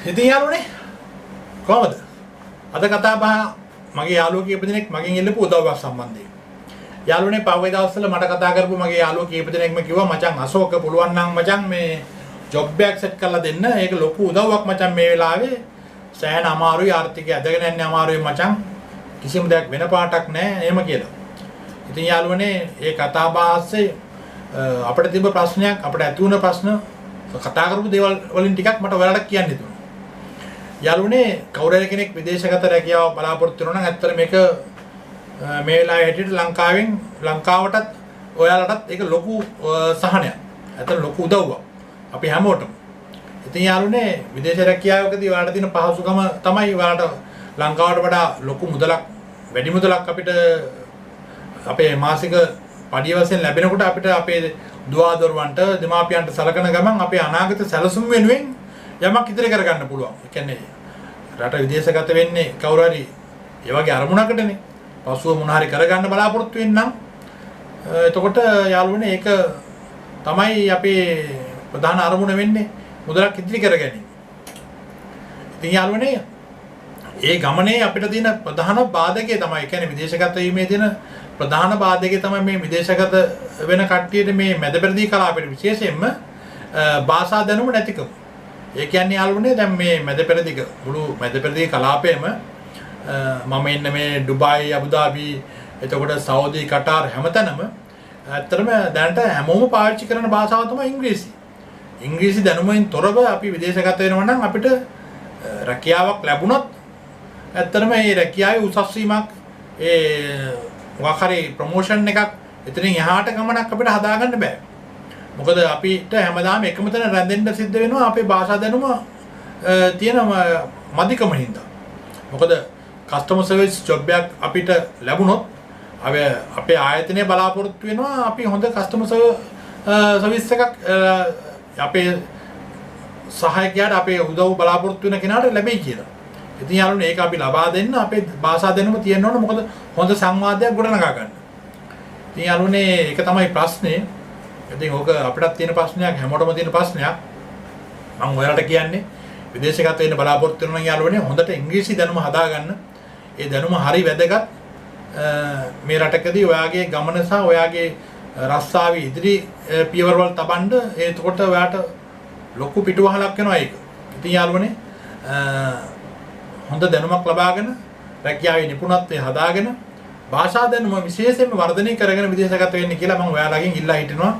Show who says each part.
Speaker 1: ඉතින් යාළුවනේ කොහමද? අද කතා බහ මගේ යාළුවෝ කීප දෙනෙක් මගෙන් ඉල්ලපු උදව්වක් සම්බන්ධයෙන්. යාළුවනේ පහුගිය දවස්වල මට කතා කරපු මගේ යාළුවෝ කීප දෙනෙක්ම කිව්වා මචං අශෝක පුළුවන් නම් මචං මේ ජොබ් එකක් සෙට් කරලා දෙන්න. ඒක ලොකු උදව්වක් මචං මේ වෙලාවේ. සෑහෙන අමාරුයි ආර්ථිකය ඇදගෙන යන්නේ අමාරුයි මචං. කිසිම දෙයක් වෙන පාටක් නැහැ එහෙම කියලා. ඉතින් යාළුවනේ ඒ කතා බහ ASCII අපිට තිබ්බ ප්‍රශ්නයක් අපිට ඇති වුණ ප්‍රශ්න කතා කරපු දේවල් වලින් ටිකක් මට ඔයාලට කියන්න හිතුණා. යාළුවනේ කවුරු හරි කෙනෙක් විදේශගත රැකියාව බලාපොරොත්තු වෙනවා නම් ඇත්තට මේක මේ වෙලාවේ හැටියට ලංකාවටත් ඔයාලටත් ඒක ලොකු සහනයක්. ඇත්තට ලොකු උදව්වක්. අපි හැමෝටම. ඉතින් යාළුවනේ විදේශ රැකියාවකදී ඔයාලට තියෙන පහසුකම තමයි ඔයාලට ලංකාවට වඩා ලොකු මුදලක් වැඩි මුදලක් අපිට අපේ මාසික පඩිය වශයෙන් ලැබෙනකොට අපිට අපේ දුවදරුවන්ට දෙමාපියන්ට සලකන ගමන් අපේ අනාගත සැලසුම් වෙනුවෙන් යමක් ඉදිරි කරගන්න පුළුවන්. ඒ කියන්නේ රට විදේශගත වෙන්නේ කවුරු හරි ඒ වගේ අරමුණකටනේ. පසුව මොන හරි කරගන්න බලාපොරොත්තු වෙන්නම්. එතකොට යාළුවනේ ඒක තමයි අපේ ප්‍රධාන අරමුණ වෙන්නේ මුදලක් ඉදිරි කර ගැනීම. ඉතින් යාළුවනේ ඒ ගමනේ අපිට තියෙන ප්‍රධාන බාධකය තමයි කියන්නේ විදේශගත වීමේ තියෙන ප්‍රධාන බාධකය තමයි මේ විදේශගත වෙන කට්ටියට මේ මැද පෙරදී කලාපයට විශේෂයෙන්ම භාෂා දැනුම නැතිකම. ඒ කියන්නේ යාළුවනේ දැන් මේ මැද පෙරදිග මුළු මැද පෙරදිග කලාපයේම මම ඉන්න මේ ඩුබායි අබුදාබි එතකොට සෞදි කටාර් හැමතැනම ඇත්තටම දැනට හැමෝම පාවිච්චි කරන භාෂාව තමයි ඉංග්‍රීසි. ඉංග්‍රීසි දැනුමෙන් තොරව අපි විදේශගත වෙනවා නම් අපිට රැකියාවක් ලැබුණොත් ඇත්තටම මේ රැකියාවේ උසස් වීමක් මොකක් හරි ප්‍රොමෝෂන් එකක් එතනින් එහාට ගමනක් අපිට හදාගන්න බෑ. මොකද අපිට හැමදාම එකම තැන රැඳෙන්න සිද්ධ වෙනවා අපේ භාෂා දැනුම තියෙන මදිකම හින්දා. මොකද කස්ටමර් සර්විස් ජොබ් එකක් අපිට ලැබුණොත් අපේ ආයතනය බලාපොරොත්තු වෙනවා අපි හොඳ කස්ටමර් සර්විස් එකක් අපේ සහායකයාට අපේ උදව් බලාපොරොත්තු වෙන කෙනාට ලැබෙයි කියලා. ඉතින් යාළුවනේ ඒක අපි ලබා දෙන්න අපේ භාෂා දැනුම තියෙන්න ඕන මොකද හොඳ සංවාදයක් ගොඩනගා ගන්න. ඉතින් යාළුවනේ ඒක තමයි ප්‍රශ්නේ. ඉතින් ඕක අපිටත් තියෙන ප්‍රශ්නයක් හැමෝටම තියෙන ප්‍රශ්නයක්. මම ඔයාලට කියන්නේ විදේශගත වෙන්න බලාපොරොත්තු වෙනවා නම් යාළුවනේ හොඳට ඉංග්‍රීසි දැනුම හදාගන්න. ඒ දැනුම හරි වැදගත්. මේ රටකදී ඔයාගේ ගමන සහ ඔයාගේ රස්සාවේ ඉදිරි පියවරවල් තබන්න එතකොට ඔයාට ලොකු පිටුවහලක් වෙනවා ඒක. ඉතින් යාළුවනේ හොඳ දැනුමක් ලබාගෙන රැකියාවේ නිපුණත්වය හදාගෙන භාෂා දැනුම විශේෂයෙන්ම වර්ධනය කරගෙන විදේශගත වෙන්න කියලා මම ඔයාලගෙන් ඉල්ලා හිටිනවා.